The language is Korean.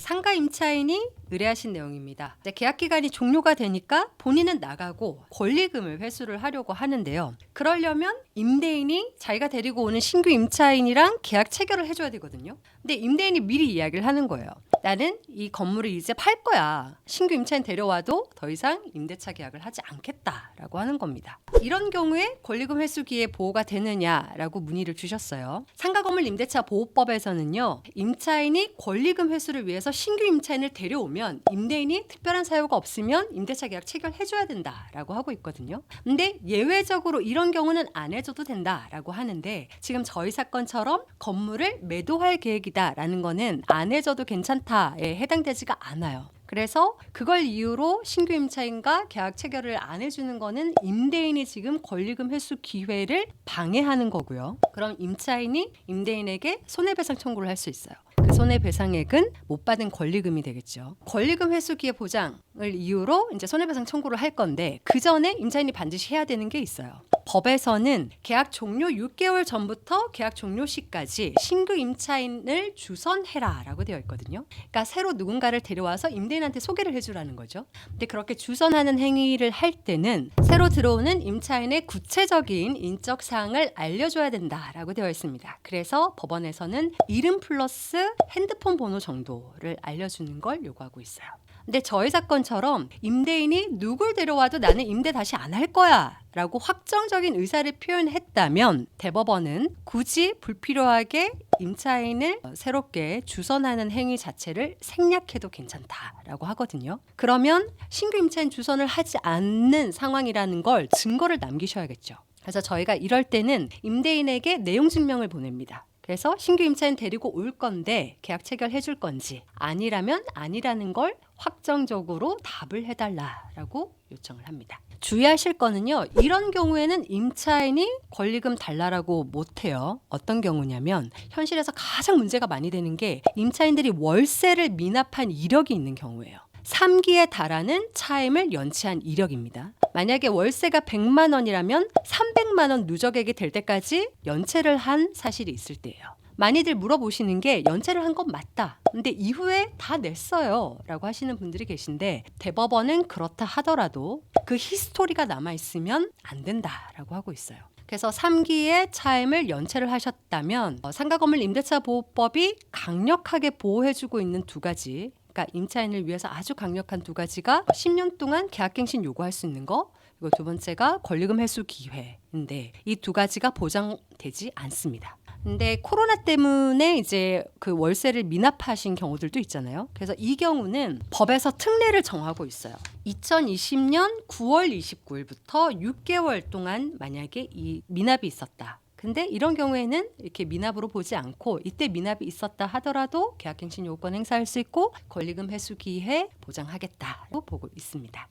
상가 임차인이 의뢰하신 내용입니다. 계약 기간이 종료가 되니까 본인은 나가고 권리금을 회수를 하려고 하는데요. 그러려면 임대인이 자기가 데리고 오는 신규 임차인이랑 계약 체결을 해줘야 되거든요. 근데 임대인이 미리 이야기를 하는 거예요. 나는 이 건물을 이제 팔 거야. 신규 임차인 데려와도 더 이상 임대차 계약을 하지 않겠다라고 하는 겁니다. 이런 경우에 권리금 회수 기회 보호가 되느냐라고 문의를 주셨어요. 상가 건물 임대차 보호법에서는요. 임차인이 권리금 회수를 위해서 신규 임차인을 데려오면 임대인이 특별한 사유가 없으면 임대차 계약 체결해줘야 된다라고 하고 있거든요. 근데 예외적으로 이런 경우는 안 해줘도 된다라고 하는데 지금 저희 사건처럼 건물을 매도할 계획이다라는 거는 안 해줘도 괜찮다에 해당되지가 않아요. 그래서 그걸 이유로 신규 임차인과 계약 체결을 안 해주는 거는 임대인이 지금 권리금 회수 기회를 방해하는 거고요. 그럼 임차인이 임대인에게 손해배상 청구를 할 수 있어요. 그 손해배상액은 못 받은 권리금이 되겠죠. 권리금 회수 기회 보장을 이유로 이제 손해배상 청구를 할 건데 그 전에 임차인이 반드시 해야 되는 게 있어요. 법에서는 계약 종료 6개월 전부터 계약 종료 시까지 신규 임차인을 주선해라라고 되어 있거든요. 그러니까 새로 누군가를 데려와서 임대인한테 소개를 해주라는 거죠. 근데 그렇게 주선하는 행위를 할 때는 새로 들어오는 임차인의 구체적인 인적 사항을 알려줘야 된다라고 되어 있습니다. 그래서 법원에서는 이름 플러스 핸드폰 번호 정도를 알려주는 걸 요구하고 있어요. 근데 저희 사건처럼 임대인이 누굴 데려와도 나는 임대 다시 안 할 거야 라고 확정적인 의사를 표현했다면 대법원은 굳이 불필요하게 임차인을 새롭게 주선하는 행위 자체를 생략해도 괜찮다라고 하거든요. 그러면 신규 임차인 주선을 하지 않는 상황이라는 걸 증거를 남기셔야겠죠. 그래서 저희가 이럴 때는 임대인에게 내용 증명을 보냅니다. 그래서 신규 임차인 데리고 올 건데 계약 체결해 줄 건지 아니라면 아니라는 걸 확정적으로 답을 해달라라고 요청을 합니다. 주의하실 거는요. 이런 경우에는 임차인이 권리금 달라라고 못해요. 어떤 경우냐면 현실에서 가장 문제가 많이 되는 게 임차인들이 월세를 미납한 이력이 있는 경우예요. 3기에 달하는 차임을 연체한 이력입니다. 만약에 월세가 100만 원이라면 300만 원 누적액이 될 때까지 연체를 한 사실이 있을 때예요. 많이들 물어보시는 게 연체를 한 건 맞다. 근데 이후에 다 냈어요. 라고 하시는 분들이 계신데 대법원은 그렇다 하더라도 그 히스토리가 남아있으면 안 된다라고 하고 있어요. 그래서 3기의 차임을 연체를 하셨다면 상가 건물 임대차 보호법이 강력하게 보호해주고 있는 두 가지 그러니까 임차인을 위해서 아주 강력한 두 가지가 10년 동안 계약갱신 요구할 수 있는 거 그리고 두 번째가 권리금 회수 기회인데 이 두 가지가 보장되지 않습니다. 근데 코로나 때문에 이제 그 월세를 미납하신 경우들도 있잖아요. 그래서 이 경우는 법에서 특례를 정하고 있어요. 2020년 9월 29일부터 6개월 동안 만약에 이 미납이 있었다. 근데 이런 경우에는 이렇게 미납으로 보지 않고 이때 미납이 있었다 하더라도 계약갱신 요건 행사할 수 있고 권리금 회수 기회 보장하겠다고 보고 있습니다.